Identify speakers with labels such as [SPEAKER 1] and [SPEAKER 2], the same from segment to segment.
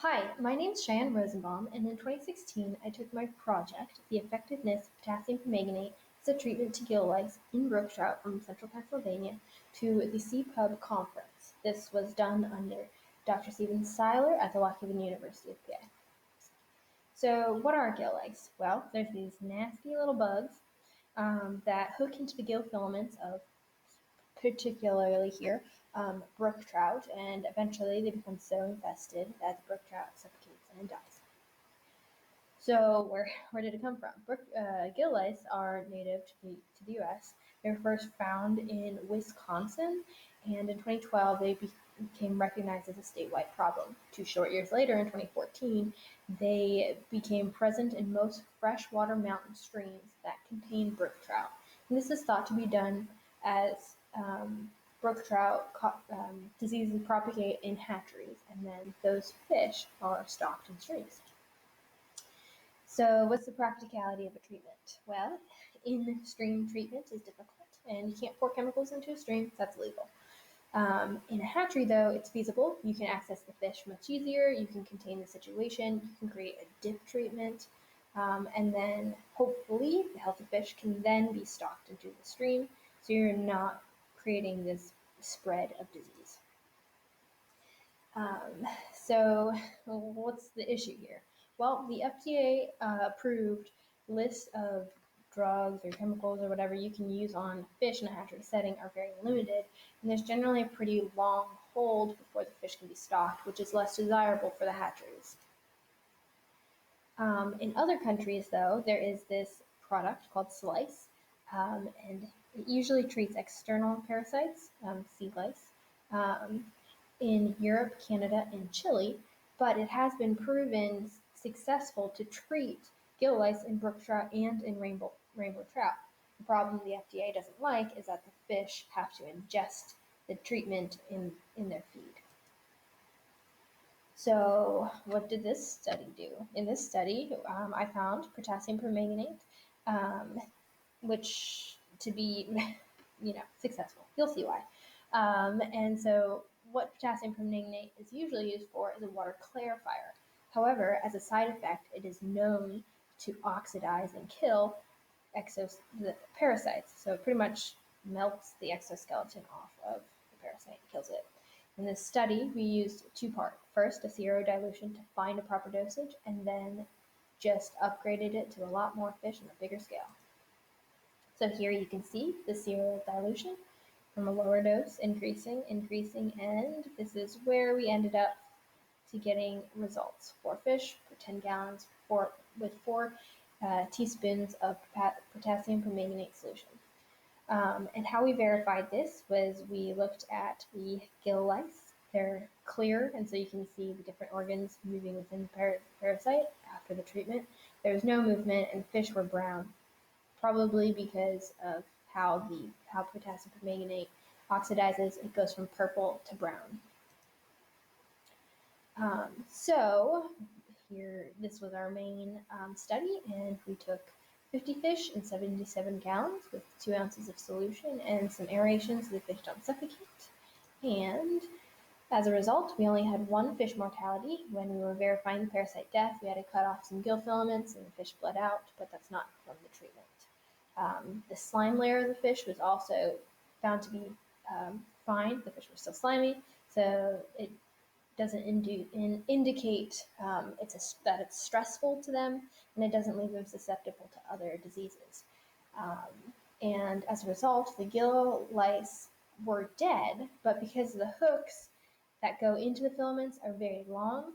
[SPEAKER 1] Hi, my name is Cheyenne Rosenbaum, and in 2016 I took my project, The Effectiveness of Potassium Permanganate as a Treatment to Gill Lice in Brook Trout from Central Pennsylvania, to the CPUB conference. This was done under Dr. Stephen Seiler at the Washington University of PA. So what are gill lice? Well, there's these nasty little bugs that hook into the gill filaments of, particularly here, brook trout, and eventually they become so infested that the brook trout suffocates and dies. So where did it come from? Gill lice are native to the U.S. They were first found in Wisconsin, and in 2012 they became recognized as a statewide problem. 2 short years later, in 2014, they became present in most freshwater mountain streams that contain brook trout. And this is thought to be done as brook trout diseases propagate in hatcheries, and then those fish are stocked in streams. So what's the practicality of a treatment? Well, in-stream treatment is difficult, and you can't pour chemicals into a stream. That's illegal. In a hatchery, though, it's feasible. You can access the fish much easier. You can contain the situation. You can create a dip treatment. And then hopefully the healthy fish can then be stocked into the stream, so you're not creating this spread of disease. So what's the issue here? Well, the FDA approved list of drugs or chemicals or whatever you can use on fish in a hatchery setting are very limited, and there's generally a pretty long hold before the fish can be stocked, which is less desirable for the hatcheries. In other countries, though, there is this product called Lice, and it usually treats external parasites, sea lice, in Europe, Canada, and Chile, but it has been proven successful to treat gill lice in brook trout and in rainbow trout. The problem the FDA doesn't like is that the fish have to ingest the treatment in their feed. So what did this study do? In this study, I found potassium permanganate, which to be, successful. You'll see why. And so what potassium permanganate is usually used for is a water clarifier. However, as a side effect, it is known to oxidize and kill the parasites. So it pretty much melts the exoskeleton off of the parasite and kills it. In this study, we used 2-part. First, a zero dilution to find a proper dosage, and then just upgraded it to a lot more fish on a bigger scale. So here you can see the serial dilution from a lower dose, increasing, and this is where we ended up to getting results. 4 fish per 10 gallons with 4 teaspoons of potassium permanganate solution. And how we verified this was we looked at the gill lice. They're clear, and so you can see the different organs moving within the parasite after the treatment. There was no movement, and the fish were brown, probably because of how potassium permanganate oxidizes. It goes from purple to brown. So here, this was our main study, and we took 50 fish in 77 gallons with 2 ounces of solution and some aeration so the fish don't suffocate. And as a result, we only had 1 fish mortality. When we were verifying the parasite death, we had to cut off some gill filaments and the fish bled out, but that's not from the treatment. The slime layer of the fish was also found to be fine. The fish were still slimy, so it doesn't indicate that it's stressful to them, and it doesn't leave them susceptible to other diseases. And as a result, the gill lice were dead, but because the hooks that go into the filaments are very long,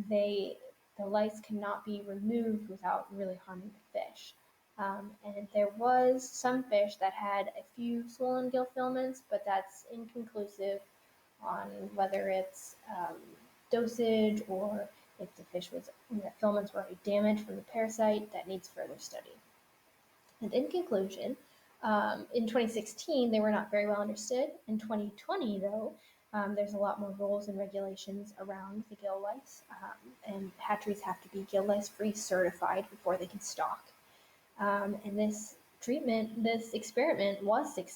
[SPEAKER 1] the lice cannot be removed without really harming the fish. And there was some fish that had a few swollen gill filaments, but that's inconclusive on whether it's dosage or if the filaments were already damaged from the parasite. That needs further study. And in conclusion, in 2016, they were not very well understood. In 2020, though, there's a lot more rules and regulations around the gill lice, and hatcheries have to be gill lice-free certified before they can stock. And this experiment was successful.